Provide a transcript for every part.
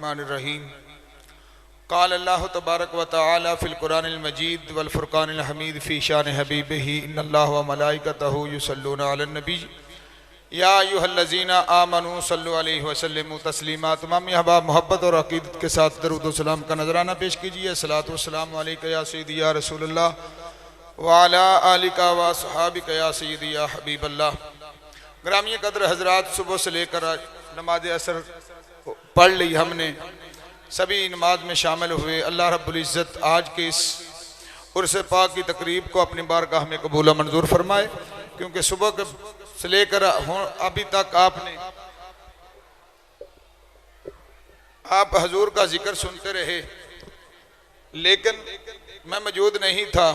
बिस्मिल्लाहिर्रहमानिर्रहीम। क़ाल अल्लाहु तबारक व तआला फ़िल क़ुरानिल मजीद वल फ़ुरक़ानिल हमीद फ़ी शान हबीबिही इन्नल्लाह व मलाइकतहु युसल्लूना अलन नबी या अय्युहल्लज़ीना आमनू सल्लु अलैहि व सल्लिमू तस्लीमा। तमाम अहबाब मोहब्बत और अक़ीदत के साथ दरूद व सलाम का नजराना पेश कीजिए। सलातो वस्सलामु अलैका या सय्यदी या रसूलल्लाह व अला आलिका व अस्हाबिका या सय्यदी या हबीबल्लाह। ग्रामीय कदर हजरात, सुबह से लेकर नमाज असर पढ़ ली हमने, सभी नमाज में शामिल हुए। अल्लाह रब्बुल इज़्ज़त आज के इस उर्स पाक की तकरीब को अपनी बारगाह में कबूल मंजूर फरमाए, क्योंकि सुबह के से लेकर अभी तक आप हजूर का जिक्र सुनते रहे, लेकिन मैं मौजूद नहीं था।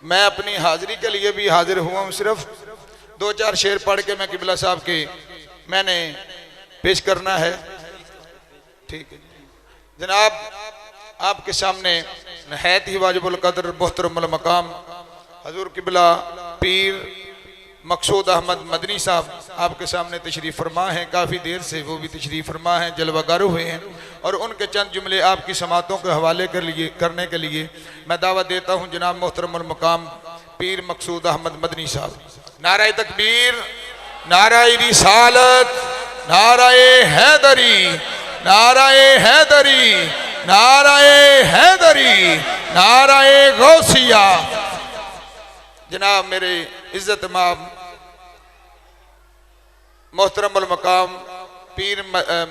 मैं अपनी हाजिरी के लिए भी हाजिर हुआ हूँ। सिर्फ दो चार शेर पढ़ के मैं किबला साहब के मैंने पेश करना है। ठीक है जनाब, आपके सामने नहायत ही वाजिबुल कदर मोहतरमुल मकाम हजूर किबला पीर मकसूद अहमद मदनी साहब आपके सामने तशरीफ़ फरमा हैं। काफ़ी देर से वो भी तशरीफ़ फरमा हैं, जलवागार हुए हैं, और उनके चंद जुमले आपकी समातों के हवाले करने के लिए मैं दावत देता हूँ जनाब मोहतरमुल मकाम पीर मकसूद अहमद मदनी साहब। नाराए तकबीर, नाराए रिसालत, नाराए हैदरी, नाराए हैदरी, नाराए हैदरी, नाराए गौसिया। जनाब मेरे इज्जत माब मोहतरमुल मकाम पीर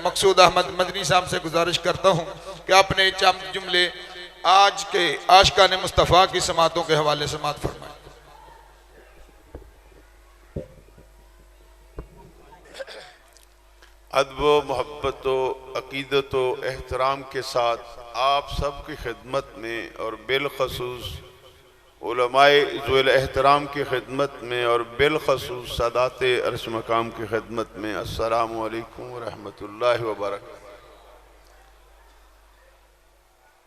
मकसूद अहमद मदनी साहब से गुजारिश करता हूँ कि अपने चंद जुमले आज के आशिकाने मुस्तफ़ा की समातों के हवाले से समात फरमाएं। अदब मोहब्बत अक़ीदत एहतराम के साथ आप सब की खिदमत में और बिलखसूस उलमाए ज़ुल एहतराम की खिदमत में और बिलखसूस सादाते अर्श मकाम की खिदमत में अस्सलामु अलैकुम व रहमतुल्लाहि व बरकातहू।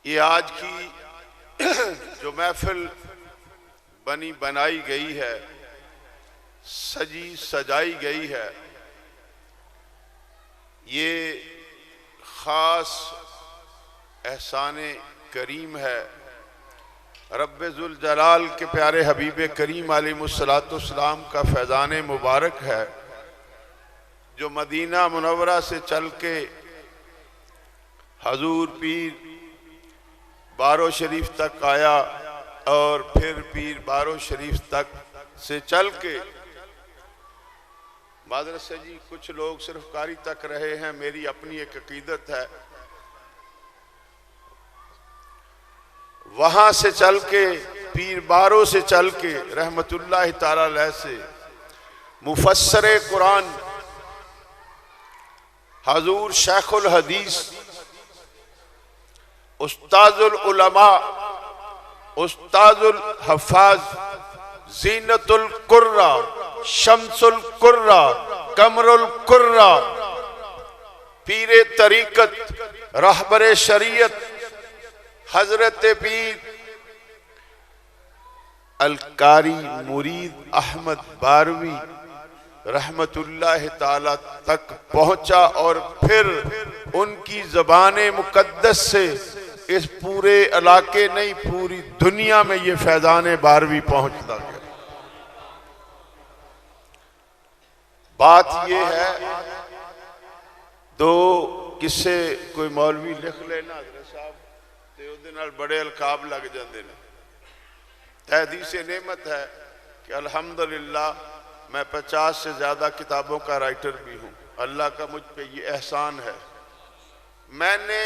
ये आज की जो महफिल बनी बनाई गई है, सजी सजाई गई है, ये ख़ास एहसाने करीम है रब्बे ज़ुल जलाल के प्यारे हबीब करीम अलैहिस्सलाम का फैज़ान मुबारक है, जो मदीना मुनव्वरा से चल के हजूर पीर बारो शरीफ तक आया और फिर पीर बारो शरीफ तक से चल के मादरत से जी कुछ लोग सिर्फ कारी तक रहे हैं। मेरी अपनी एक अकीदत है, वहां से चल के पीर बारो से चल के रहमतुल्लाह ताला अलैह से मुफस्सरे कुरान हजूर शेखुल हदीस उस्ताजुल उलमा उस्ताजुल हफ़ाज ज़ीनतुल कुर्रा शम्सुल कुर्रा कमरुल कुर्रा पीरे तरीकत रहबरे शरीयत हजरत पीर अलकारी मुरीद अहमद बारवी रहमतुल्लाह ताला तक पहुंचा, और फिर उनकी ज़बाने मुकद्दस से इस पूरे इलाके नहीं पूरी दुनिया में ये फैज़ान बारवी पहुंचता गया। बात ये है, दो किस्से कोई मौलवी लिख लेना हज़रत साहब ते उहदे नाल बड़े अलकाब लग जाते हैं। तहदीस नेमत है कि अल्हम्दुलिल्लाह मैं 50 से ज़्यादा किताबों का राइटर भी हूँ। अल्लाह का मुझ पे ये एहसान है। मैंने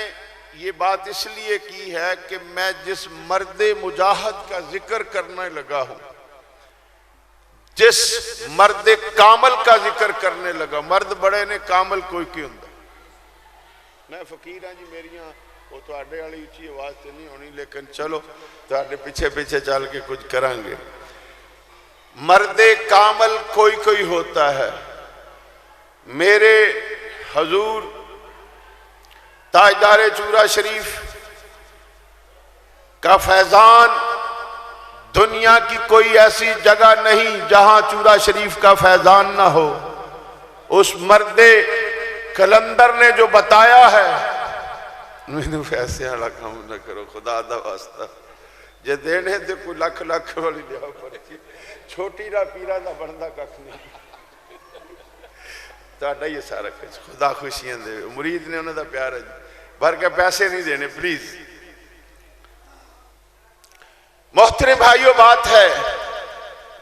ये बात इसलिए की है कि मैं जिस मर्द मुजाहिद का जिक्र करने लगा हूँ, जिस मर्द कामल का जिक्र करने लगा, मर्द बड़े ने कामल कोई की हुंदा। मैं फकीर हाँ जी, मेरिया वो तुहाडे वाली उच्ची आवाज तो नहीं होनी, लेकिन चलो तुहाडे पीछे पीछे चल के कुछ करांगे। मर्द कामल कोई कोई होता है। मेरे हजूर ताजदार चूरा शरीफ का फैजान, दुनिया की कोई ऐसी जगह नहीं जहां चूरा शरीफ का फैजान ना हो। उस मर्द कलंदर ने जो बताया है, मैनू पैसे वाला काम न करो खुदा दा वास्ता, जे देने तो कोई लख लख वाली लिया पर्ची, छोटी ना पीरा का बनता कख नहीं, ताड़ा ही सारा कुछ, खुदा खुशियां दे, मुरीद ने उन्होंने प्यार है, भर के पैसे नहीं देने प्लीज। मोहतरम भाइयों, बात है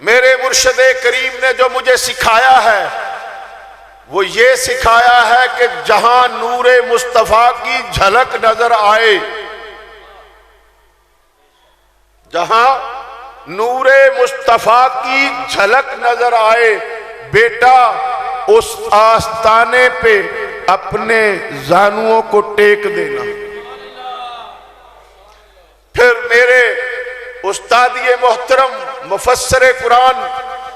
मेरे मुर्शदे करीम ने जो मुझे सिखाया है वो ये सिखाया है कि जहां नूरे मुस्तफा की झलक नजर आए, जहां नूरे मुस्तफा की झलक नजर आए, बेटा उस आस्ताने पे अपने जानुओं को टेक देना। फिर मेरे उस्तादिए मोहतरम मुफस्सरे कुरान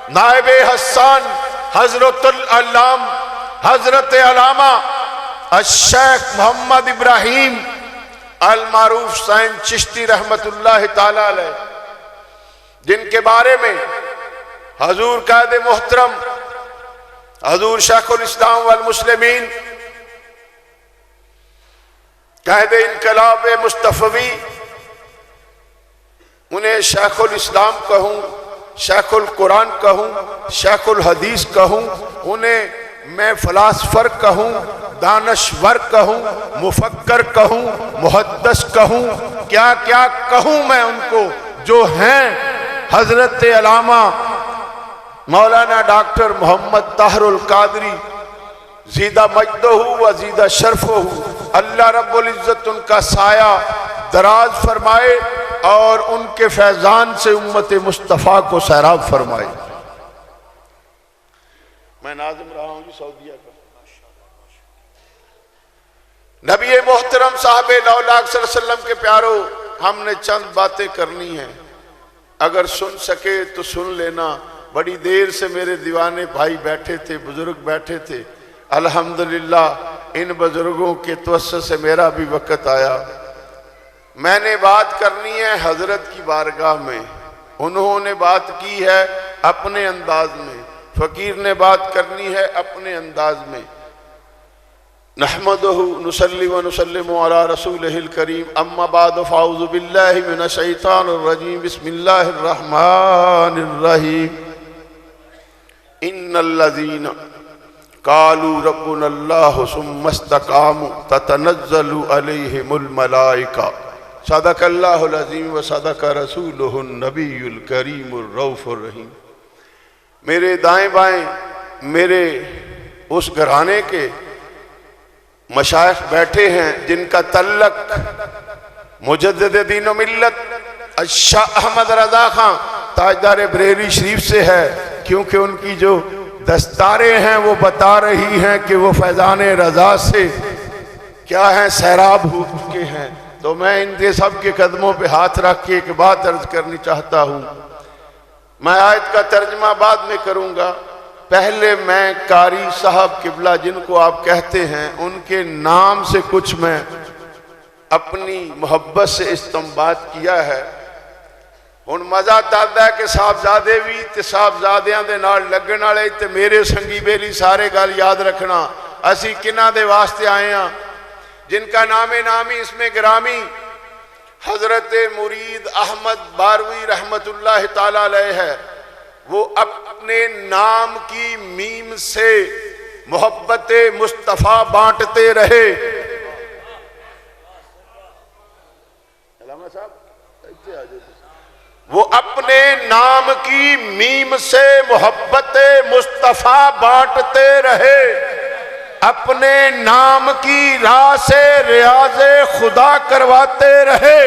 नायबे हसन हजरतुल अल्लाम हजरत अलामा अश-शेख मोहम्मद इब्राहिम अल मारूफ सैन चिश्ती रहमतुल्लाह ताला अलैह, जिनके बारे में हजूर कायदे मोहतरम हजूर शेखुल इस्लाम वल मुस्लिमीन कायदे इनकलाब मुस्तफवी, उन्हें शेखुल इस्लाम कहूं, शेखुल कुरान कहूं, शेखुल हदीस कहूं, उन्हें मैं फलासफर कहूं, दानश्वर कहूं, मुफक्कर कहूं, मुहद्दिस कहूं, क्या क्या कहूं मैं उनको, जो हैं हजरत अलामा मौलाना डॉक्टर मोहम्मद ताहरुल कादरी जीदा मजदहू व जीदा शरफहू, अल्लाह रब्बुल इज्जत उनका साया दराज फरमाए और उनके फैजान से उम्मत मुस्तफ़ा को सैराब फरमाए। मैं नाज़िम रहा हूं जी सऊदिया का। नबी मोहतरम साहब लौलाक सल्लल्लाहु अलैहि वसल्लम के प्यारो, हमने चंद बातें करनी है, अगर सुन सके तो सुन लेना। बड़ी देर से मेरे दीवाने भाई बैठे थे, बुजुर्ग बैठे थे, अल्हम्दुलिल्लाह इन बुजुर्गों के तवस्सुस से मेरा भी वक़्त आया। मैंने बात करनी है हजरत की बारगाह में, उन्होंने बात की है अपने अंदाज में, फकीर ने बात करनी है अपने अंदाज में। नहमदुहु नुसल्ली व नुसल्लिमु अला रसूलिहिल करीम, अम्मा बाद फ़ाऊज़ु बिल्लाहि मिनश शैतानिर रजीम, बिस्मिल्लाहिर रहमानिर रहीम। इन्नल्लज़ीना कालू रब्बुनल्लाहु सुम्मा इस्तक़ामू ततनज़्ज़लु अलैहिमुल मलाइका सदक़ल्लाहुल अज़ीम व सदक़ रसूलुहुन नबियुल करीमुर रऊफ़ुर रहीम। मेरे दाएं बाएं मेरे उस घराने के मशाइख बैठे हैं जिनका तल्लक मुजद्दिद दीन व मिल्लत शाह अहमद रज़ा खां ताजदार बरेली शरीफ से है, क्योंकि उनकी जो दस्तारें हैं वो बता रही हैं कि वो फैजान रज़ा से क्या है सैराब हो चुके हैं। तो मैं इनके सब के कदमों पे हाथ रख के एक बात अर्ज करनी चाहता हूँ। मैं आयत का तर्जमा बाद में करूँगा, पहले मैं कारी साहब किबला जिनको आप कहते हैं उनके नाम से कुछ मैं अपनी मोहब्बत से इस्तेमाल किया है। हुण मजा दादा है कि साहबजादे भी ते साहबजादियां दे नाल लगन वाले ते मेरे संगी बेली सारे गल याद रखना, असी किन्हां दे वास्ते आए हैं, जिनका नामे नामी इसमें गिरामी हजरत मुरीद अहमद बारवी रहमतुल्लाह ताला अलैह है। वो अपने नाम की मीम से मोहब्बत मुस्तफ़ा बांटते रहे। वो अपने नाम की मीम से मोहब्बत मुस्तफ़ा बांटते रहे, अपने नाम की राह से रियाज़े खुदा करवाते रहे।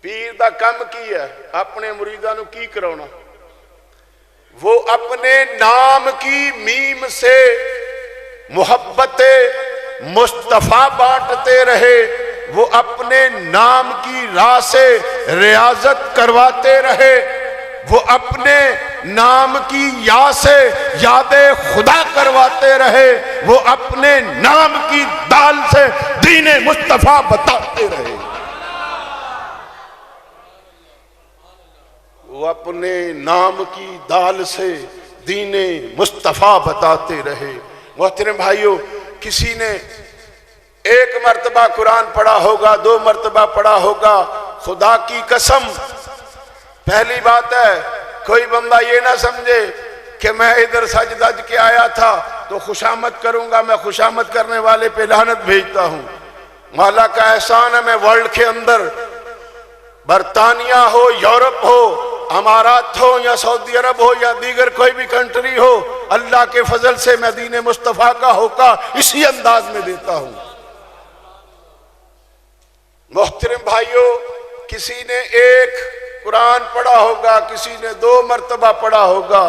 पीर दा कम की है अपने मुरीदां नूं की कराउणा। वो अपने नाम की मीम से मोहब्बत मुस्तफ़ा बांटते रहे, वो अपने नाम की राह से रियाजत करवाते रहे, वो अपने नाम की या से यादे खुदा करवाते रहे, वो अपने नाम की दाल से दीने मुस्तफ़ा बताते रहे। वो अपने नाम की दाल से दीने मुस्तफ़ा बताते रहे। मोहतरम भाइयों, किसी ने एक मर्तबा कुरान पढ़ा होगा, 2 मर्तबा पढ़ा होगा, खुदा की कसम, पहली बात है कोई बंदा ये ना समझे कि मैं इधर सज धज के आया था तो खुशामद करूंगा, मैं खुशामद करने वाले पे लानत भेजता हूं। मौला का एहसान है, मैं वर्ल्ड के अंदर बरतानिया हो, यूरोप हो, अमारात हो या सऊदी अरब हो या दीगर कोई भी कंट्री हो, अल्लाह के फजल से मैं दीन मुस्तफ़ा का होका इसी अंदाज में देता हूं। मोहतरम भाइयों, किसी ने एक कुरान पढ़ा होगा, किसी ने 2 मर्तबा पढ़ा होगा,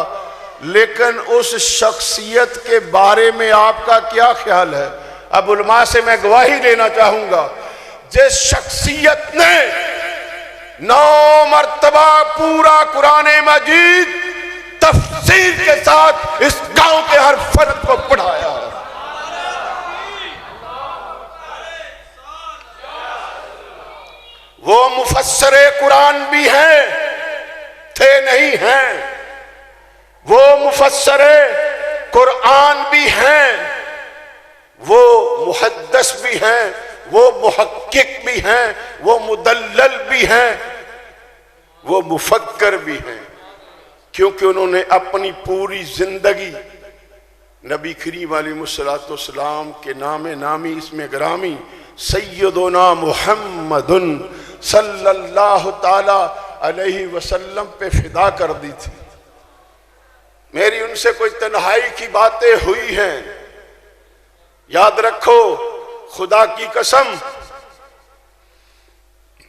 लेकिन उस शख्सियत के बारे में आपका क्या ख्याल है? अब उलमा से मैं गवाही लेना चाहूंगा, जिस शख्सियत ने 9 मर्तबा पूरा कुरान मजीद तफसीर के साथ इस गांव के हर फर्द को पढ़ाया है, वो मुफस्सरे कुरान भी हैं, थे नहीं हैं, वो मुफस्सरे कुरान भी हैं, वो मुहद्दिस भी हैं, वो मुहक्किक भी हैं, वो मुदल्लल भी हैं, वो मुफक्कर भी हैं, क्योंकि उन्होंने अपनी पूरी जिंदगी नबी करीम अलैहिस्सलाम के नामे नामी इसमें ग्रामी सैयदना मुहम्मदुन सल्लल्लाहु ताला अलैहि वसल्लम पे फिदा कर दी थी। मेरी उनसे कोई तन्हाई की बातें हुई हैं, याद रखो, खुदा की कसम,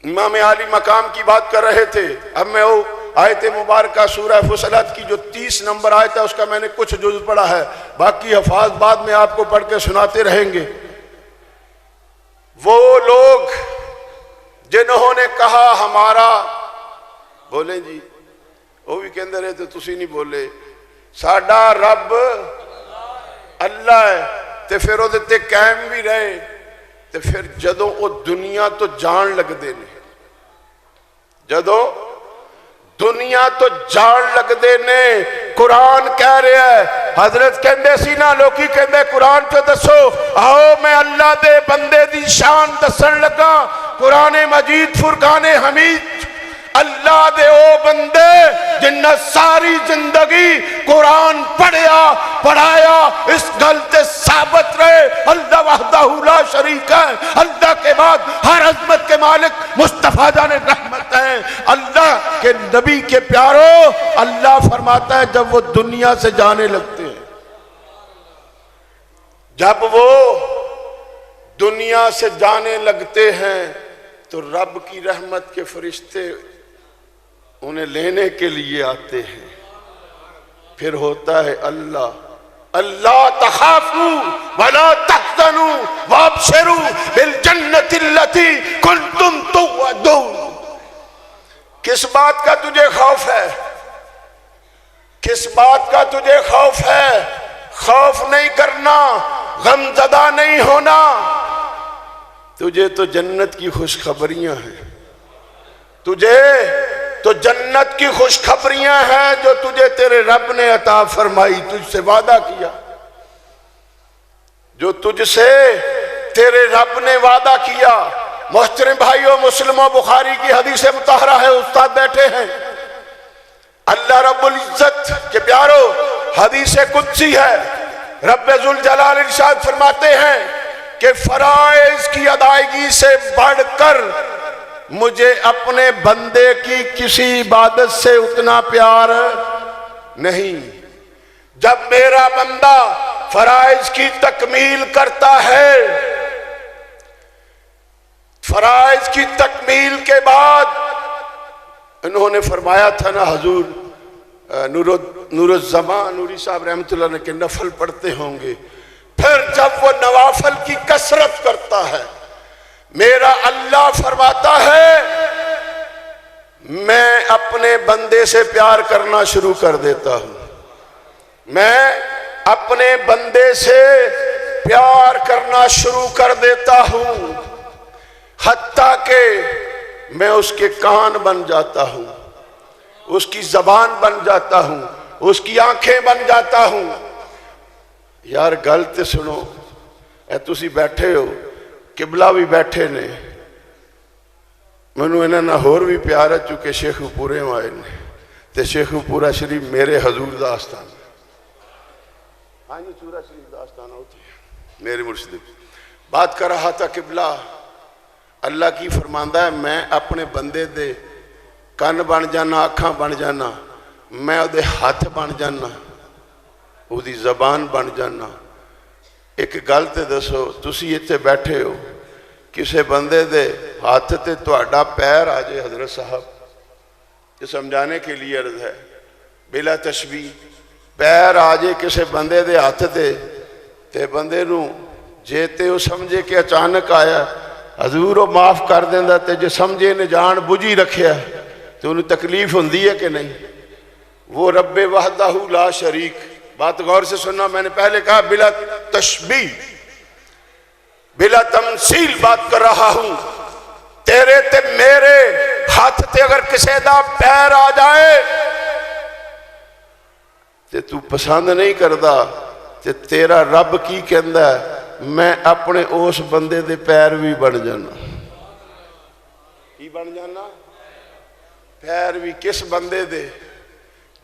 इमाम आली मकाम की बात कर रहे थे। अब मैं वो आयत मुबारक सूरह फुसलत की जो 30 नंबर आयत है उसका मैंने कुछ जुज़ पढ़ा है, बाकी हफाज बाद में आपको पढ़ के सुनाते रहेंगे। वो लोग जिन्होंने कहा हमारा, बोले जी, वो भी कहते रहे थे तुसी नहीं बोले, साडा रब अल्लाह है, ते फिर वो ते कायम भी रहे, ते फिर जदों वो दुनिया तो जान लगते ने, जदों दुनिया तो जान लगते ने, कुरान कह रहा है, हजरत कहते सी ना, लोकी कहते कुरान चो दसो, आओ मैं अल्लाह दे बंदे दी शान दसन लगा। कुरान मजीद फुरकान हमीद, अल्लाह दे ओ बंदे जिन्ना सारी जिंदगी कुरान पढ़िया पढ़ाया, इस गल ते साबित रहे अल्लाह वहदहू ला शरीक है, अल्लाह के बाद हर अजमत के मालिक मुस्तफा जाने रहमत है। अल्लाह के नबी के प्यारो, अल्लाह फरमाता है जब वो दुनिया से जाने लगते हैं, जब वो दुनिया से जाने लगते हैं तो रब की रहमत के फरिश्ते उन्हें लेने के लिए आते हैं। फिर होता है अल्लाह अल्लाह तखाफू वला तहज़नू वअबशिरू बिल जन्नतिल्लती कुंतुम तुअदून। किस बात का तुझे खौफ है? किस बात का तुझे खौफ है? खौफ नहीं करना, गमज़दा नहीं होना, तुझे तो जन्नत की खुशखबरियां हैं, तुझे तो जन्नत की खुशखबरियां हैं जो तुझे तेरे रब ने अता फरमाई, तुझसे वादा किया, जो तुझसे तेरे रब ने वादा किया। मोहतरम भाइयों, मुस्लिम बुखारी की हदीस मुताहरा है, उस्ताद बैठे हैं, अल्लाह रब्बुल इज्जत के प्यारो, हदीस कुदसी है, रब्बे जुल जलाल इरशाद फरमाते हैं कि फराइज की अदायगी से बढ़कर मुझे अपने बंदे की किसी इबादत से उतना प्यार नहीं। जब मेरा बंदा फराइज की तकमील करता है, फराइज की तकमील के बाद इन्होंने फरमाया था ना, हजूर नूरुज़्ज़मान नूरी साहब रहमतुल्लाह ने, के नफल पढ़ते होंगे, फिर जब वो नवाफल की कसरत करता है, मेरा अल्लाह फरमाता है मैं अपने बंदे से प्यार करना शुरू कर देता हूं, मैं अपने बंदे से प्यार करना शुरू कर देता हूं, हत्ता के मैं उसके कान बन जाता हूं, उसकी जबान बन जाता हूं, उसकी आंखें बन जाता हूं। यार गल ते सुनो, ए तुसी बैठे हो, किबला भी बैठे ने, मैनू इन्हां नाल होर भी प्यार है चूंकि शेखूपुरे आए ने, ते शेखूपुरा शरीफ मेरे हजूर दा आस्थान। हाँ जी, चूरा शरीफ दा आस्थान होती मेरे मुर्शिद। बात कर रहा था किबला, अल्लाह की फरमांदा है, मैं अपने बंदे दे कन बन जाना, अखां बन जाना, मैं उहदे हथ बन जाना, उहदी जबान बन जाना। एक गल ते दसो, तुसी इत्थे बैठे हो, किसी बंदे दे हाथ ते तुहाडा पैर आ जाए हजरत साहब, ये समझाने के लिए अर्ज है बिला तशबीह, पैर आ जाए किसी बंदे दे हाथ ते बंदे नू जे ते वो समझे कि अचानक आया, हजूर वो माफ कर देंदा, ते जे समझे ने जान बुझी रखिया तो उन्हें तकलीफ होंदी है कि नहीं। वो रब्बे वहदाहू ला शरीक, बात गौर से सुनना, मैंने पहले कहा बिला तशबीह बिला तमसील बात कर रहा हूं। तेरे ते मेरे हाथ ते अगर किसी दा पैर आ जाए ते तू पसंद नहीं करता, ते तेरा रब की कहंदा है, मैं अपने उस बंदे दे पैर भी बन जाना। की बन जाना? पैर भी किस बंदे दे?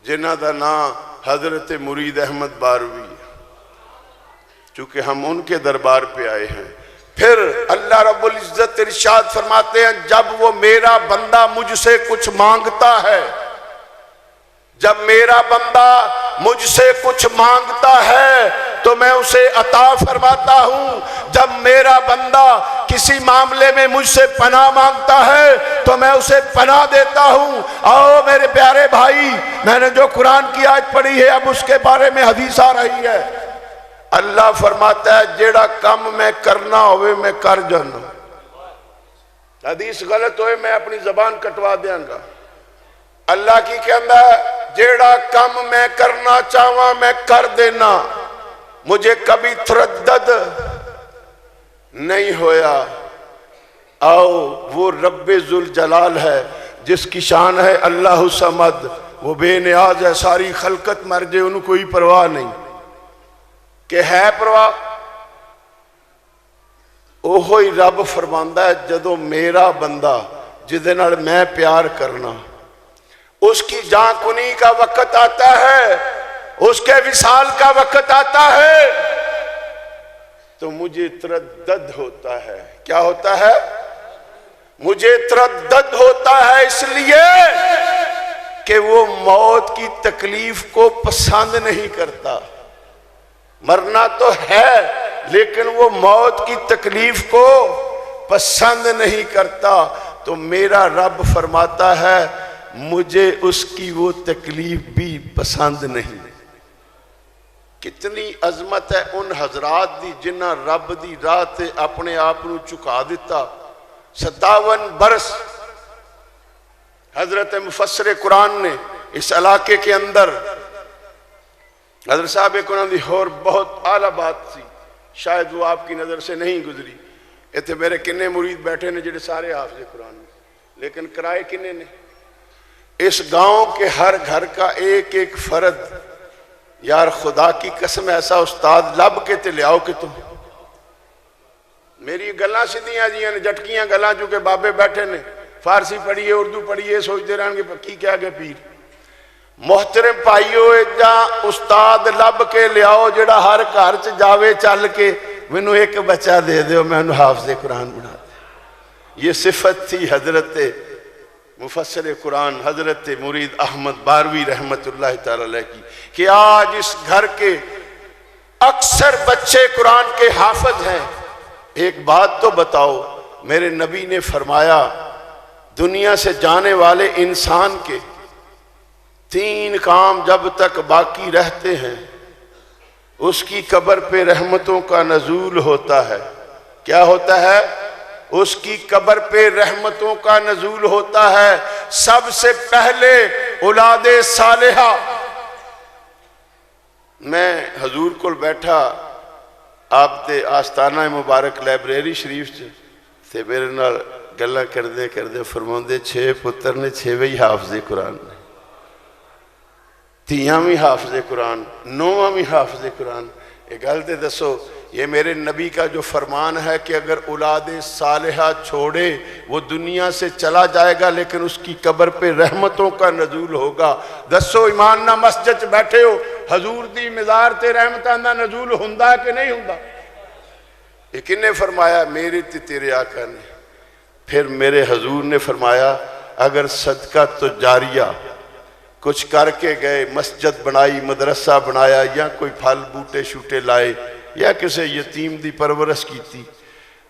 जिन्हां दा नाम हजरत मुरीद अहमद बारवी, चूंकि हम उनके दरबार पे आए हैं। फिर अल्लाह रब्बुल इज्जत इरशाद फरमाते हैं, जब वो मेरा बंदा मुझसे कुछ मांगता है, जब मेरा बंदा मुझसे कुछ मांगता है तो मैं उसे अता फरमाता हूं। जब मेरा बंदा किसी मामले में मुझसे पनाह मांगता है तो मैं उसे पनाह देता हूं। आओ मेरे प्यारे भाई, मैंने जो कुरान की आयत पढ़ी है, अब उसके बारे में हदीस आ रही है। अल्लाह फरमाता है, जेड़ा काम मैं करना होवे मैं कर जाना। हदीस गलत होए मैं अपनी जबान कटवा देंगा। अल्लाह की कहता है, जेड़ा काम मैं करना चाहवा मैं कर देना, मुझे कभी तरद्दद नहीं होया। आओ वो रब्बे जुल जलाल है जिसकी शान है अल्लाह समद, वो बेनियाज है, सारी खलकत मर जाए उन्हें कोई परवाह नहीं। कि है परवाह? ओहो ही रब फरमांदा है, जदों मेरा बंदा जिदे नाल मैं प्यार करना, उसकी जांकुनी का वक्त आता है, उसके विसाल का वक्त आता है, तो मुझे तरद्दद होता है। क्या होता है? मुझे तरद्दद होता है, इसलिए कि वो मौत की तकलीफ को पसंद नहीं करता। मरना तो है लेकिन वो मौत की तकलीफ को पसंद नहीं करता। तो मेरा रब फरमाता है, मुझे उसकी वो तकलीफ भी पसंद नहीं। कितनी अजमत है उन हजरात दी जिन्हां रब दी राह ते अपने आप नूं झुका दिता। 57 बरस हजरत मुफस्सिर कुरान ने इस इलाके के अंदर, हजरत साहब एक उन्होंने होर बहुत आला बात सी, शायद वो आपकी नज़र से नहीं गुजरी। इतने मेरे किन्ने मुरीद बैठे ने जिहड़े सारे हाफिज़ कुरान ने, लेकिन किराए किन्ने ने? इस गांव के हर घर का एक एक फर्द। यार खुदा की कसम ऐसा उस्ताद लब के ते लियाओ कि तुम। मेरी गल्लां सीधियां जियां ने, जटकियां गल्लां, चूंकि बाबे बैठे ने, फारसी पढ़िए उर्दू पढ़िए, सोचते रहने की क्या गए पीर। मोहतरम भाईओ, जा उस्ताद लब के लियाओ जिहड़ा हर घर च जावे चल के, मैनू एक बच्चा दे दो, मैं उन्हें हाफिज़े कुरान बना दे। ये सिफत थी हजरत मुफस्सिर कुरान हजरत मुरीद अहमद बारवी रहमतुल्लाह तआला अलैह की, कि आज इस घर के अक्सर बच्चे कुरान के हाफिज हैं। एक बात तो बताओ, मेरे नबी ने फरमाया, दुनिया से जाने वाले इंसान के 3 काम जब तक बाकी रहते हैं, उसकी कब्र पे रहमतों का नजूल होता है। क्या होता है? उसकी कब्र पे रहमतों का नजूल होता है। सबसे पहले औलादे सालेहा। मैं हजूर को बैठा आप ते आस्ताना मुबारक लाइब्रेरी शरीफ से मेरे नाल गल्लां करदे करदे फरमाउंदे 6 पुत्र ने 6 ही हाफिज़े कुरान ने। ਧੀਆਂ भी हाफिज कुरान, नौवां भी हाफिज कुरान। ये गल तो दसो, ये मेरे नबी का जो फरमान है कि अगर औलाद सालिहा छोड़े वो दुनिया से चला जाएगा लेकिन उसकी कब्र पे रहमतों का नजूल होगा। दसो ईमान ना मस्जिद च बैठे हो, हजूर दी मज़ार ते रहमतां दा नजूल हुंदा है कि नहीं हुंदा? ये किन्ने फरमाया? मेरे ते तेरे आका ने। फिर मेरे हजूर ने फरमाया अगर सदका तो जारिया कुछ करके गए, मस्जिद बनाई, मदरसा बनाया, या कोई फल बूटे शूटे लाए, या किसी यतीम की परवरिश की,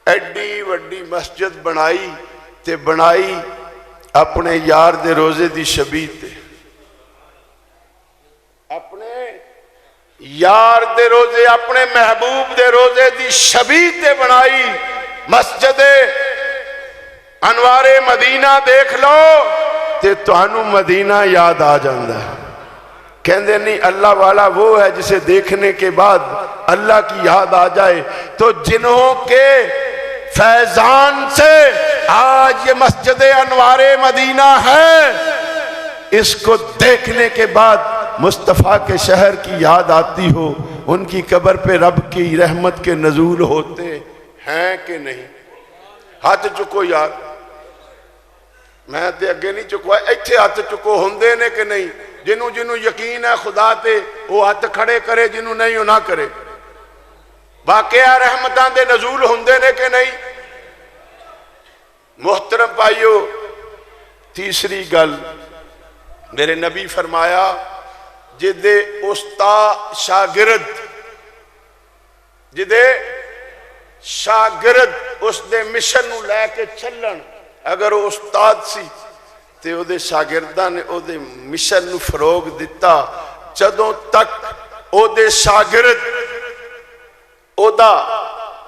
एडी वड्डी मस्जिद बनाई ते बनाई अपने यार दे रोजे की शबीत ते, अपने यार दे रोजे, अपने महबूब दे रोजे की शबीत ते बनाई मस्जिद अनवारे मदीना। देख लो ते तुहानू मदीना याद आ जाता है। कहते नहीं अल्लाह वाला वो है जिसे देखने के बाद अल्लाह की याद आ जाए। तो जिन्हों के फैजान से आज ये मस्जिद अनवारे मदीना है, इसको देखने के बाद मुस्तफ़ा के शहर की याद आती हो, उनकी कब्र पे रब की रहमत के नजूल होते हैं कि नहीं? हाथ चुको यार, मैं ते अगे नहीं चुकवा, इत्थे हाथ चुको होंदे ने कि नहीं? जिन्हों जिन्हों यकीन है खुदा ते वो हाथ खड़े करे, जिन्हों नहीं वो ना करे। वाकया रहमतां दे नजूल होंदे ने कि नहीं? मोहतरम भाइयों, तीसरी गल मेरे नबी फरमाया जिदे उस्ताद शागिर्द, जिदे शागिर्द उसदे मिशन नूं लैके चलन, अगर वो उस्ताद सी ते उहदे शागिर्दां ने उहदे मिशन नूं फरोग दिता, जदों तक उहदे शागिर्द उहदा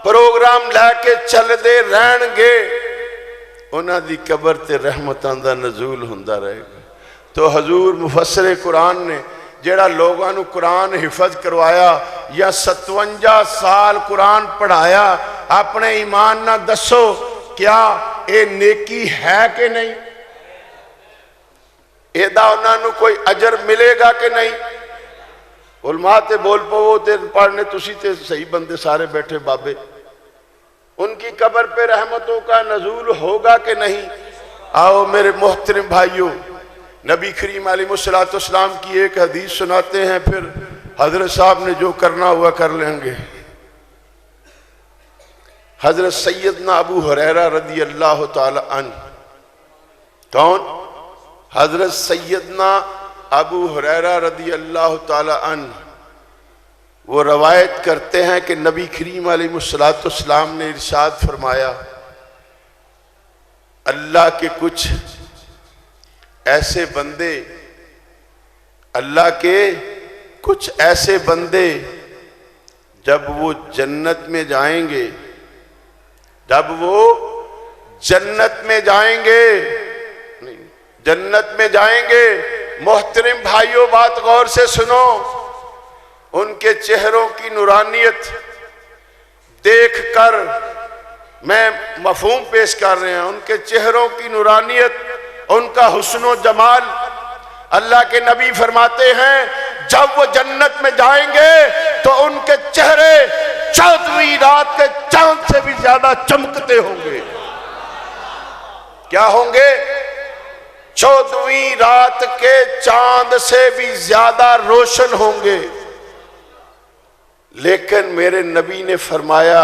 प्रोग्राम लैके चलदे रहणगे, उन्हां दी कब्र ते रहमतां दा नजूल हुंदा रहेगा। तो हजूर मुफस्सिर कुरान ने जेड़ा लोगों को कुरान हिफज करवाया या 57 साल कुरान पढ़ाया, अपने ईमान ना दसो क्या ये नेकी है कि नहीं? एदा उन्होंने कोई अजर मिलेगा कि नहीं? उलमा ते बोल पवो ते पढ़ने, तुसी ते सही बंदे सारे बैठे बाबे, उनकी कब्र पे रहमतों का नजूल होगा कि नहीं? आओ मेरे मोहतरम भाइयों, नबी करीम अलैहिस्सलाम की एक हदीस सुनाते हैं, फिर हजरत साहब ने जो करना हुआ कर लेंगे। हजरत सैयदना अबू हुरैरा रदी अल्लाह ताला अन्हु, कौन? हजरत सैयदना अबू हुरैरा रदी अल्लाह ताला अन्हु, वो रवायत करते हैं कि नबी करीम अलैहिस्सलाम ने इरशाद फरमाया, अल्लाह के कुछ ऐसे बंदे, अल्लाह के कुछ ऐसे बंदे जब वो जन्नत में जाएंगे, जब वो जन्नत में जाएंगे, नहीं जन्नत में जाएंगे, मोहतरम भाइयों बात गौर से सुनो, उनके चेहरों की नूरानियत देखकर मैं मफहूम पेश कर रहे हैं, उनके चेहरों की नूरानियत, उनका हुस्न जमाल, अल्लाह के नबी फरमाते हैं जब वो जन्नत में जाएंगे तो उनके चेहरे 14वीं रात के चांद से भी ज्यादा चमकते होंगे। क्या होंगे? 14वीं रात के चांद से भी ज्यादा रोशन होंगे। लेकिन मेरे नबी ने फरमाया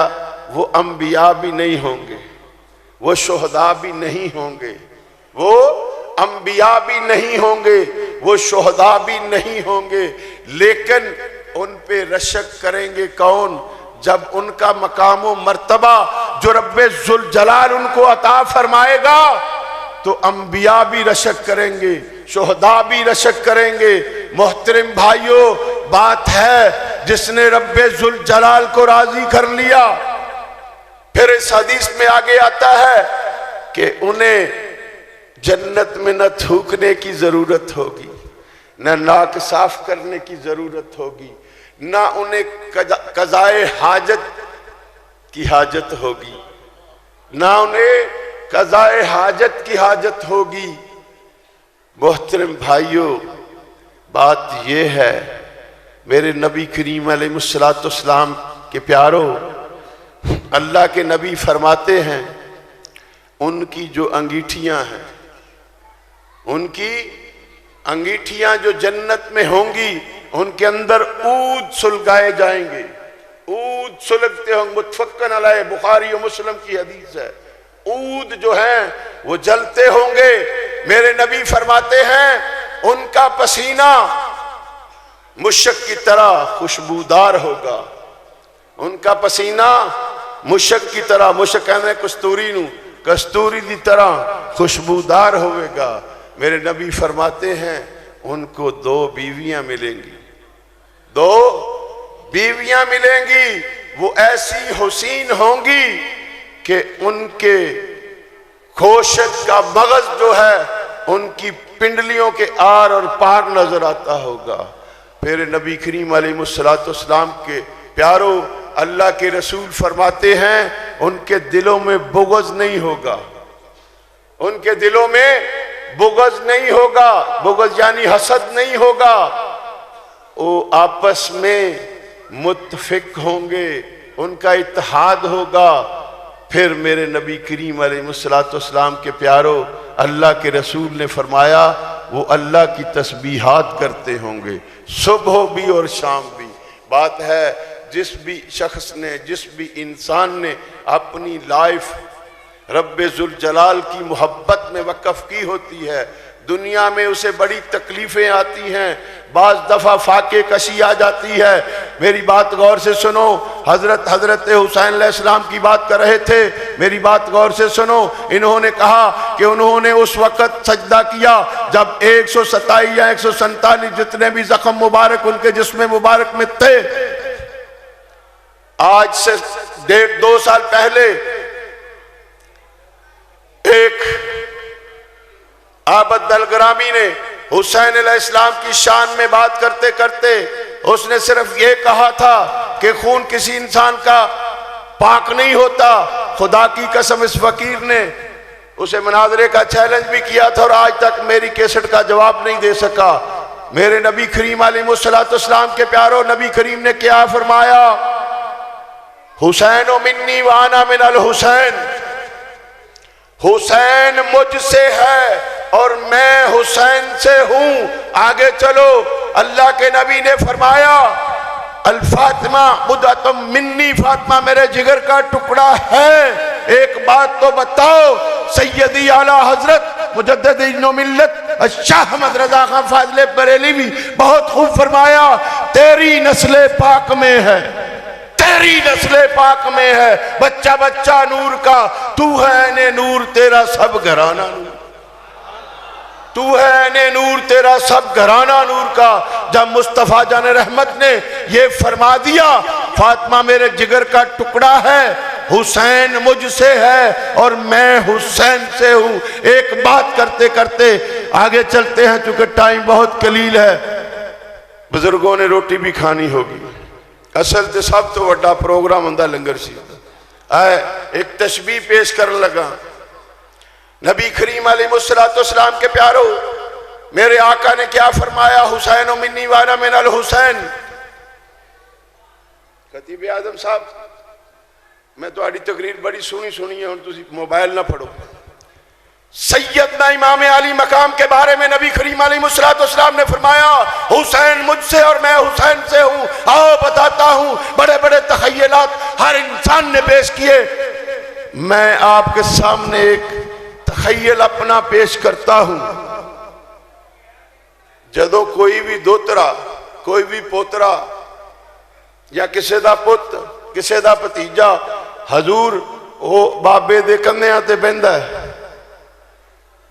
वो अंबिया भी नहीं होंगे, वो शुहदा भी नहीं होंगे, वो अंबिया भी नहीं होंगे, वो शुहदा भी नहीं होंगे, लेकिन उन पे रशक करेंगे कौन? जब उनका मकाम मर्तबा जो रब्बे जुल जलाल उनको अता फरमाएगा तो अंबिया भी रशक करेंगे, शुहदा भी रशक करेंगे। मोहतरम भाइयों, बात है जिसने रब्बे जुल जलाल को राजी कर लिया, फिर इस हदीस में आगे आता है कि उन्हें जन्नत में न थूकने की जरूरत होगी, न नाक साफ करने की जरूरत होगी, ना उन्हें कज़ाए हाजत की हाजत होगी, ना उन्हें कज़ाए हाजत की हाजत होगी। मोहतरम भाइयों, बात ये है मेरे नबी करीम अलैहिस्सलाम के प्यारो, अल्लाह के नबी फरमाते हैं उनकी जो अंगीठियां हैं, उनकी अंगीठियां जो जन्नत में होंगी उनके अंदर ऊद सुलगाए जाएंगे। ऊद सुलगते होंगे, मुतफक्कन अलैह, बुखारी और मुस्लिम की हदीस है। ऊद जो है वो जलते होंगे। मेरे नबी फरमाते हैं उनका पसीना मुशक की तरह खुशबूदार होगा। उनका पसीना मुशक की तरह, मुशक कहने कस्तूरी नू, कस्तूरी की तरह खुशबूदार होगा। मेरे नबी फरमाते हैं उनको 2 बीवियां मिलेंगी, 2 बीवियां मिलेंगी। वो ऐसी हुसीन होंगी कि उनके खोशक का मगज जो है उनकी पिंडलियों के आर और पार नजर आता होगा। फिर नबी करीम अलैहिस्सलाम के प्यारो, अल्लाह के रसूल फरमाते हैं उनके दिलों में बुग़्ज़ नहीं होगा, उनके दिलों में बुग़्ज़ नहीं होगा। बुग़्ज़ यानी हसद नहीं होगा। वो आपस में मुत्तफिक होंगे, उनका इत्तेहाद होगा। फिर मेरे नबी करीम अलैहिस्सलाम के प्यारो, अल्लाह के रसूल ने फरमाया वो अल्लाह की तस्बीहात करते होंगे, सुबह भी और शाम भी। बात है जिस भी शख्स ने, जिस भी इंसान ने अपनी लाइफ रब्बे जुल जलाल की मोहब्बत में वक़फ़ की होती है, दुनिया में उसे बड़ी तकलीफ़ें आती हैं, बाज़ दफ़ा फाके कशी आ जाती है। मेरी बात गौर से सुनो, हज़रत हुसैन अलैहिस्सलाम की बात कर रहे थे, मेरी बात गौर से सुनो। इन्होंने कहा कि उन्होंने उस वक़्त सजदा किया जब 127 या 147 जितने भी ज़ख्म मुबारक उनके जिस्म मुबारक में थे। आज से 1.5-2 साल पहले एक आबद दलग्रामी ने हुसैन अलैहिस्सलाम की शान में बात करते करते उसने सिर्फ ये कहा था कि खून किसी इंसान का पाक नहीं होता। खुदा की कसम इस फकीर ने उसे मुनाजरे का चैलेंज भी किया था और आज तक मेरी कैसेट का जवाब नहीं दे सका। मेरे नबी करीम अलैहिस्सलाम के प्यारो, नबी करीम ने क्या फरमाया? हुसैन मिन्नी व अना मिनल हुसैन, हुसैन मुझसे है और मैं हुसैन से हूं। आगे चलो, अल्लाह के नबी ने फरमाया अल फातिमा बुदअतुम मिन्नी, फातिमा मेरे जिगर का टुकड़ा है। एक बात तो बताओ, सैयदी आला हजरत मुजद्दिद मिल्लत शाह अहमद रजा खान फाज़िल बरेली भी बहुत खूब फरमाया, तेरी नस्ल पाक में है, तेरी नस्ल पाक में है, बच्चा बच्चा नूर का, तू है ने नूर तेरा सब घराना नूर, तू है ने नूर तेरा सब घराना नूर का। जब मुस्तफ़ा जान रहमत ने ये फरमा दिया फातिमा मेरे जिगर का टुकड़ा है, हुसैन मुझसे है और मैं हुसैन से हूं। एक बात करते करते आगे चलते हैं, चूंकि टाइम बहुत कलील है, बुजुर्गों ने रोटी भी खानी होगी। असल तो सब तो बड़ा प्रोग्राम होंदा लंगर सी। एक तशबीह पेश कर लगा, नबी करीम अलैहिस्सलाम के प्यारो, मेरे आका ने क्या फरमाया? हुसैन मिन्नी व अना मिनल हुसैन। खतीब आजम साहब, मैं तुम्हारी तकरीर बड़ी सुनी है, हुण तुसीं मोबाइल ना फड़ो। सैयदना इमाम अली मकाम के बारे में नबी करीम अलैहिस्सलाम ने फरमाया हुसैन मुझसे और मैं हुसैन से हूं। आओ बताता हूं, बड़े बड़े तखय्युलात हर इंसान ने पेश किए। मैं आपके सामने एक तखय्युल अपना पेश करता हूं। जदों कोई भी दोतरा, कोई भी पोतरा या किसी दा पुत, किसी दा भतीजा हजूर वो बाबे दे कंधियां ते बहिंदा है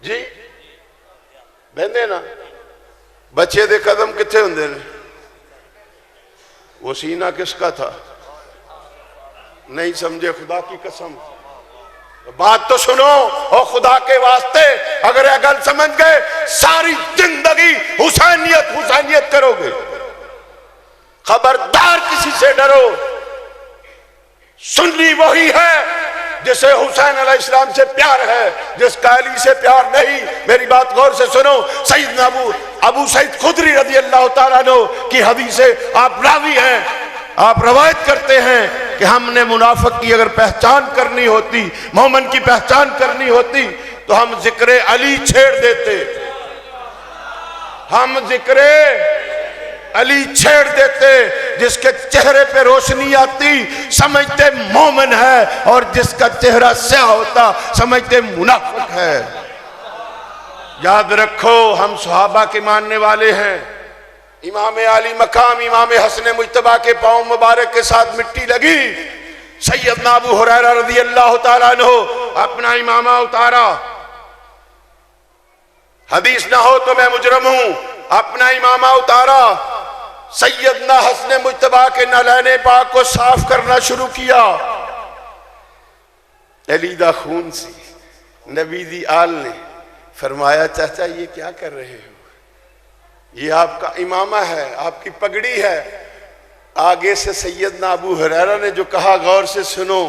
जी, बहते ना, बच्चे दे कदम किथे हुंदे ने? वो सीना किसका था? नहीं समझे, खुदा की कसम। बात तो सुनो और खुदा के वास्ते, अगर यह गल समझ गए सारी जिंदगी हुसैनियत हुसैनियत करोगे। खबरदार किसी से डरो। सुन्नी वही है जिसे हुसैन अलैहिस्सलाम से प्यार है, जिसका अली से प्यार नहीं। मेरी बात गौर से सुनो, सैयदना अबू अबू सईद खुदरी रज़ी अल्लाह तआला अन्हु की हदीसे आप रावी हैं, आप रवायत करते हैं कि हमने मुनाफिक की अगर पहचान करनी होती, मोमिन की पहचान करनी होती तो हम जिक्र अली छेड़ देते, हम जिक्र अली छेड़ देते। जिसके चेहरे पे रोशनी आती समझते मोमिन है, और जिसका चेहरा स्याह होता समझते मुनाफिक है। याद रखो हम सहाबा के मानने वाले हैं। इमाम आली मकाम इमाम हसन मुज्तबा के पांव मुबारक के साथ मिट्टी लगी, सैयदना अबू हुरैरा रज़ी अल्लाह तआला अन्हु अपना इमामा उतारा, हदीस ना हो तो मैं मुजरम हूं, अपना इमामा उतारा, सैयदना हसन मुज्तबा के नलैने पाक को साफ करना शुरू किया। अलीदा खून सी नबी दी आल ने फरमाया चाचा ये क्या कर रहे हो, ये आपका इमामा है, आपकी पगड़ी है। आगे से सैयदना अबू हुरैरा ने जो कहा गौर से सुनो,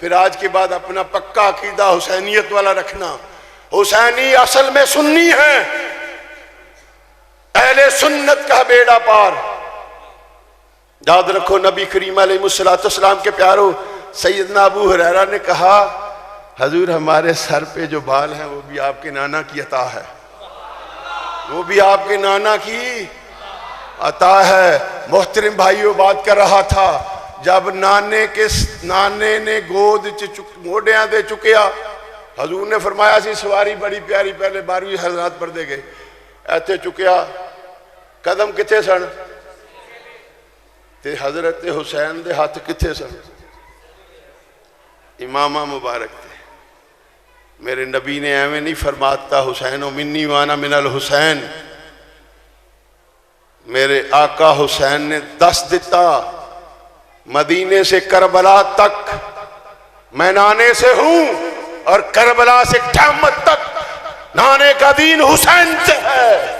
फिर आज के बाद अपना पक्का अकीदा हुसैनियत वाला रखना। हुसैनी असल में सुन्नी है, अहले सुन्नत का बेड़ा पार। याद रखो नबी करीम अलैहिस्सलाम के प्यारो, सैयदना अबू हुरैरा ने कहा हजूर हमारे सर पे जो बाल हैं वो भी आपके नाना की अता है, वो भी आपके नाना की अता है। मोहतरम भाइयों बात कर रहा था, जब नाने ने गोद च मोडिया दे चुकिया, हजूर ने फरमाया सी सवारी बड़ी प्यारी, पहले 12वीं हज़रात पढ़ दे गए, ऐसे चुकिया कदम किथे सन ते हजरत हुसैन दे हाथ किथे सन, इमामा मुबारक थे। मेरे नबी ने एवं नहीं फरमाता हुसैन मिन्नी वाना मिनल हुसैन, मेरे आका हुसैन ने 10 दिता, मदीने से करबला तक मैं नाने से हूं, और करबला से क़यामत तक नाने का दीन हुसैन से है।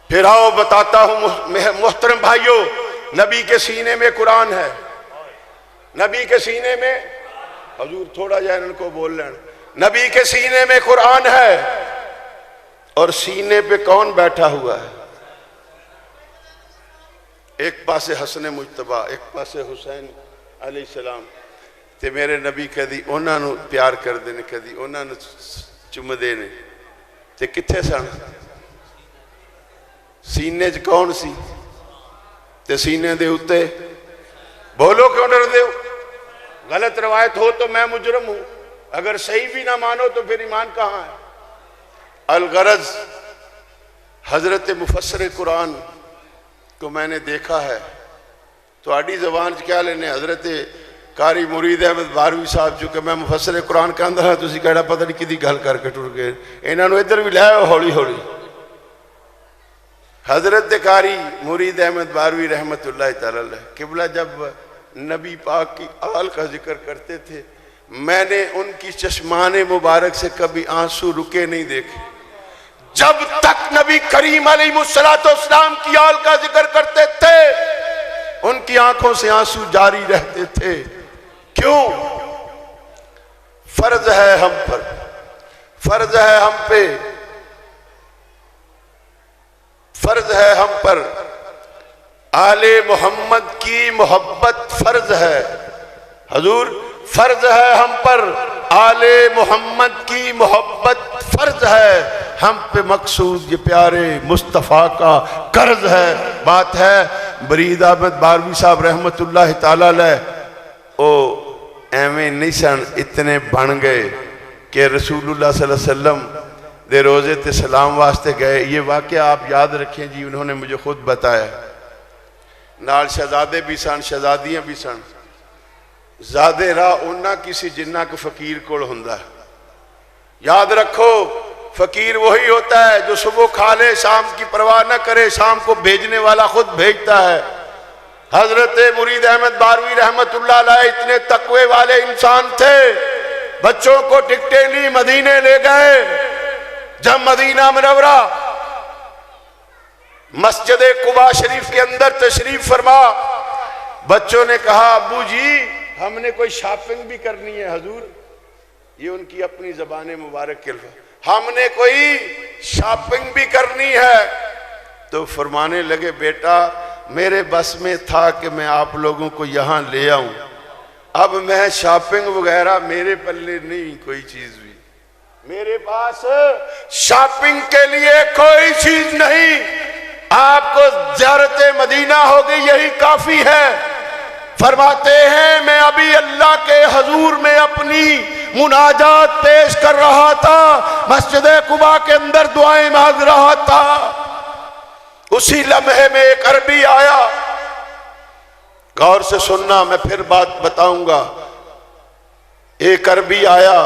फिर आओ बताता हूं मोहतरम भाइयों, नबी के सीने में कुरान है, नबी के सीने में, हजूर थोड़ा जा इनको बोल लेना, नबी के सीने में कुरान है, और सीने पे कौन बैठा हुआ है, एक पासे हसन मुज्तबा, एक पासे हुसैन अलैहिस्सलाम। ते मेरे नबी कदी उन्होंने प्यार करते ने, कदी उन्होंने चुमदे ने, ते किथे सन, सीने च कौन सी, ते सीने दे उत्ते, बोलो क्यों डरदे हो? गलत रवायत हो तो मैं मुजरम हूं, अगर सही भी ना मानो तो फिर ईमान कहां है। अलगरज हजरत मुफस्सिर कुरान को मैंने देखा है, तो आड़ी जबान च क्या लेने, हजरत कारी मुरीद अहमद बारवी साहब चुके मैं मुफस्सिर कुरान कहंदा हां, तुसीं कहड़ा पता नहीं किदी गल करके टुर गए, इन्हां नूं इधर भी लै आओ हौली हौली। हजरत कारी मुरीद अहमद बारवी रहमतुल्लाह तआला अलैह किबला जब नबी पाक की आल का जिक्र करते थे, मैंने उनकी चश्माने मुबारक से कभी आंसू रुके नहीं देखे। जब तक नबी करीम अलैहिस्सलाम की आल का जिक्र करते थे, उनकी आंखों से आंसू जारी रहते थे। क्यों? फर्ज है हम पर, फर्ज है हम पे, फर्ज है हम पर, आले मोहम्मद की मोहब्बत फर्ज है। हजूर फर्ज है हम पर, आले मोहम्मद की मोहब्बत फर्ज है, हम पे मकसूद ये प्यारे मुस्तफ़ा का कर्ज है। बात है बरीद अहमद बारवी साहब रहमतुल्लाह ताला अलैह, ओ एवें नहीं सन, इतने बन गए कि रसूलुल्लाह सल्लल्लाहु अलैहि वसल्लम दे रोजे ते सलाम वास्ते गए। ये वाक़या आप याद रखें जी, उन्होंने मुझे खुद बताया। नाल शहजादे भी सन, शहजादियां भी सन। ज़्यादा राह उन्ना किसी जिन्ना को फकीर कोल हुंदा। याद रखो फकीर वही होता है जो सुबह खा ले, शाम की परवाह न करे, शाम को भेजने वाला खुद भेजता है। हजरत मुरीद अहमद बारवी रहमतुल्लाह अलैह इतने तकवे वाले इंसान थे, बच्चों को टिकटें ली, मदीने ले गए। जब मदीना मुनव्वरा मस्जिद कुबा शरीफ के अंदर तशरीफ फरमा, बच्चों ने कहा अब्बू जी हमने कोई शॉपिंग भी करनी है। हजूर ये उनकी अपनी ज़बान मुबारक के अल्फाज़, हमने कोई शॉपिंग भी करनी है। तो फरमाने लगे बेटा मेरे बस में था कि मैं आप लोगों को यहाँ ले आऊं, अब मैं शॉपिंग वगैरह मेरे पल्ले नहीं कोई चीज भी, मेरे पास शॉपिंग के लिए कोई चीज नहीं, आपको ज़ियारत मदीना होगी यही काफी है। फरमाते हैं मैं अभी अल्लाह के हजूर में अपनी मुनाजात पेश कर रहा था, मस्जिद कुबा के अंदर दुआएं मांग रहा था, उसी लम्हे में एक अरबी आया। गौर से सुनना, मैं फिर बात बताऊंगा। एक अरबी आया,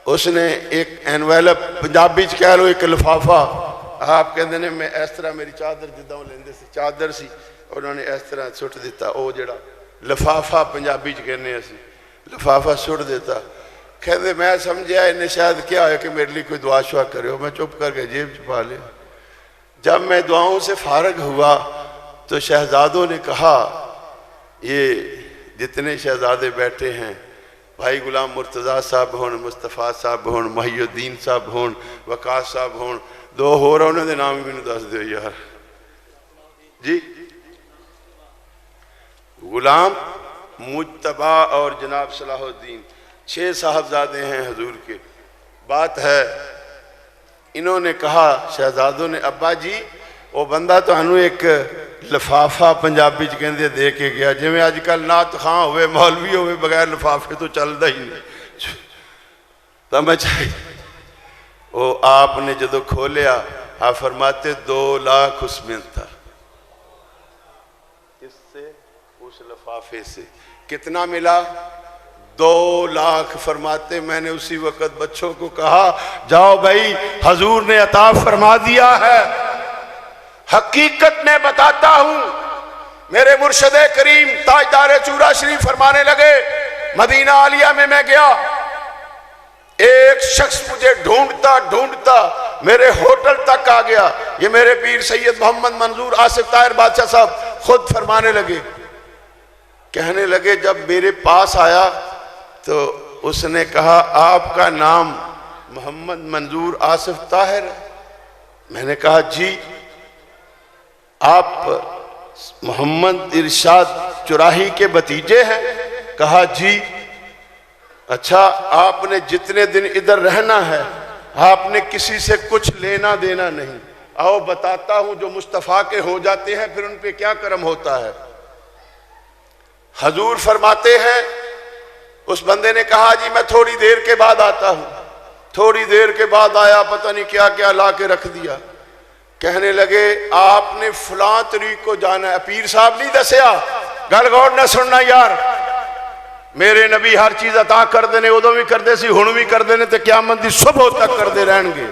उसने एक एनवेलप, पंजाबी च कह लो एक लिफाफा, आप कहते ने मैं इस तरह मेरी चादर जिदा लेंदे सी, चादर सी उन्होंने इस तरह सुट दिता, वो जड़ा लिफाफा पंजाबी च कहने असी, लिफाफा सुट दिता। कहते मैं समझा इन्हें शायद क्या है कि मेरे लिए कोई दुआ शुआ करे, मैं चुप करके जेब च पा लिया। जब मैं दुआओं से फारग हुआ तो शहजादों ने कहा, ये जितने शहजादे बैठे हैं, भाई गुलाम मुर्तज़ा साहब होन, मुस्तफ़ा साहब होन, महिउद्दीन साहब होन, वकास साहब होन, दो होर उन्होंने नाम भी दस दो यार जी, गुलाम मुज्तबा और जनाब सलाहुद्दीन, 6 साहबजादे हैं हजूर के। बात है इन्होंने कहा शहजादों ने, अब्बा जी वो बंदा तो एक लिफाफा पंजाबी च कहते दे के गया, जिमें अजकल नात खां होवे मौलवी होवे बगैर लिफाफे तो चलता ही नहीं। तो मैं चाहिए वो आपने जो खोलिया, आप फरमाते 2 लाख उसमें था, इससे उस लिफाफे से कितना मिला? 2 लाख। फरमाते मैंने उसी वक्त बच्चों को कहा जाओ भाई हजूर ने अता फरमा दिया है, हकीकत में बताता हूं। मेरे मुर्शद करीम ताजदार चूरा शरीफ फरमाने लगे, मदीना आलिया में मैं गया, एक शख्स मुझे ढूंढता ढूंढता मेरे होटल तक आ गया। ये मेरे पीर सैयद मोहम्मद मंजूर आसिफ ताहिर बादशाह साहब खुद फरमाने लगे, कहने लगे जब मेरे पास आया तो उसने कहा आपका नाम मोहम्मद मंजूर आसिफ ताहिर है? मैंने कहा जी। आप मोहम्मद इरशाद चुराही के भतीजे हैं? कहा जी। अच्छा आपने जितने दिन इधर रहना है आपने किसी से कुछ लेना देना नहीं, आओ बताता हूं जो मुस्तफ़ा के हो जाते हैं फिर उन पे क्या करम होता है। हजूर फरमाते हैं, उस बंदे ने कहा जी मैं थोड़ी देर के बाद आता हूं। थोड़ी देर के बाद आया, पता नहीं क्या क्या ला के रख दिया। कहने लगे आपने फलां तरीक को जाना है। पीर साहब नहीं दसिया, गल गौर न सुनना यार, मेरे नबी हर चीज अता कर देने, उदों भी करते सी हुण भी कर देने, ते क़यामत दी सुबह तक करते रहेंगे।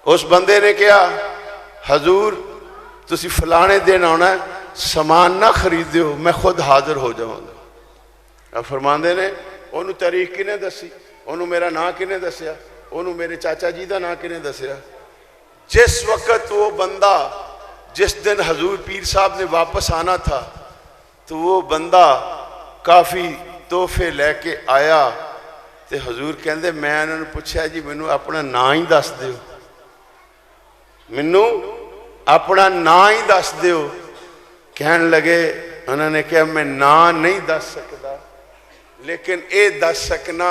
उस बंदे ने कहा हजूर तुसी फलाने दिन आना है, समान ना खरीदियो, मैं खुद हाजिर हो जाऊंगा। अब फरमांदे ने ओनू तारीख किने दसी, ओनू मेरा नां किने दसिया, ओनू मेरे चाचा जी का नां किने दसिया। जिस वक्त वो बंदा, जिस दिन हजूर पीर साहब ने वापस आना था, तो वो बंदा काफ़ी तोहफे लैके आया। तो हजूर कहते मैं उन्होंने पूछा जी मैनू अपना नां ही दस दिओ, मैनू अपना नां ही दस दिओ। कहन लगे, उन्होंने कहा मैं नां नहीं दस सकता, लेकिन ये दस सकना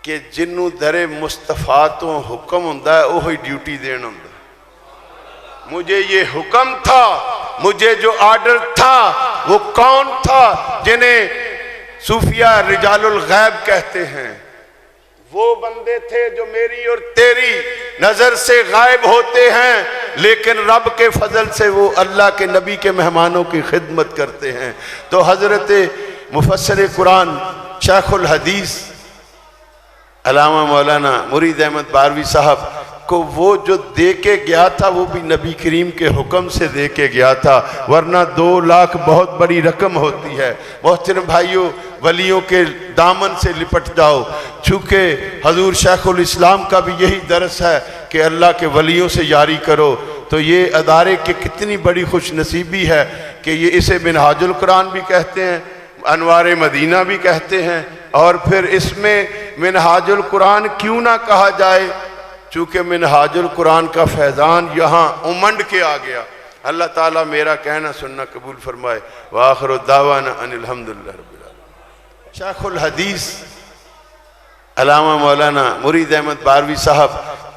कि जिन्नू दरे मुस्तफा तो हुक्म होंदा है वही ड्यूटी देना होंदा। मुझे ये हुक्म था, मुझे जो आर्डर था वो कौन था? जिन्हें सूफिया रिजालुल गैब कहते हैं। वो बंदे थे जो मेरी और तेरी नजर से गायब होते हैं, लेकिन रब के फजल से वो अल्लाह के नबी के मेहमानों की खिदमत करते हैं। तो हजरत मुफस्सिर कुरान शेखुल हदीस अल्लामा मौलाना मुरीद अहमद बारवी साहब को वो जो दे के गया था वो भी नबी करीम के हुक्म से दे के गया था, वरना 2 लाख बहुत बड़ी रकम होती है। मोहतरम भाइयों, वलियों के दामन से लिपट जाओ। चूँकि हजूर शेखुल इस्लाम का भी यही दर्स है कि अल्लाह के वलियों से यारी करो, तो ये अदारे की कितनी बड़ी खुश नसीबी है कि ये इसे मिनहाजुल कुरान भी कहते हैं, अनवार मदीना भी कहते हैं। और फिर इसमें मिनहाजुल कुरान क्यों ना कहा जाए? चूँकि मिनहाजुल कुरान का फैज़ान यहाँ उमंड के आ गया। अल्लाह ताला मेरा कहना सुनना कबूल फरमाए। व आखिरु दावाना अनिल हम्दुलिल्लाहि रब्बिल आलमीन। शेखुल हदीस अल्लामा मौलाना मुरीद अहमद बारवी साहब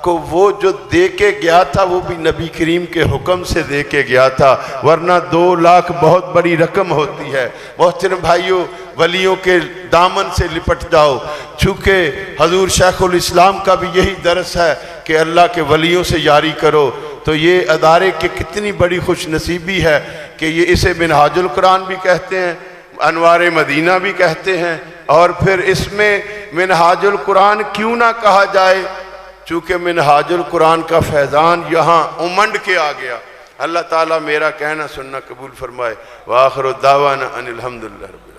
को वो जो दे के गया था वो भी नबी करीम के हुक्म से दे के गया था, वरना 2 लाख बहुत बड़ी रकम होती है। मोहतरम भाइयों, वलियों के दामन से लिपट जाओ। चूँकि हजूर शेखुल इस्लाम का भी यही दरस है कि अल्लाह के वलियों से यारी करो, तो ये अदारे की कितनी बड़ी खुश नसीबी है कि ये इसे मिनहाजुल कुरान भी कहते हैं, अनवार मदीना भी कहते हैं। और फिर इसमें मिनहाजुल कुरान क्यों ना कहा जाए, चूँकि मिनहाजुल कुरान का फैज़ान यहाँ उमंड के आ गया। अल्लाह ताला मेरा कहना सुनना कबूल फरमाए। व आखिरु दावाना अनिल हम्दुलिल्लाहि रब्बिल आलमीन।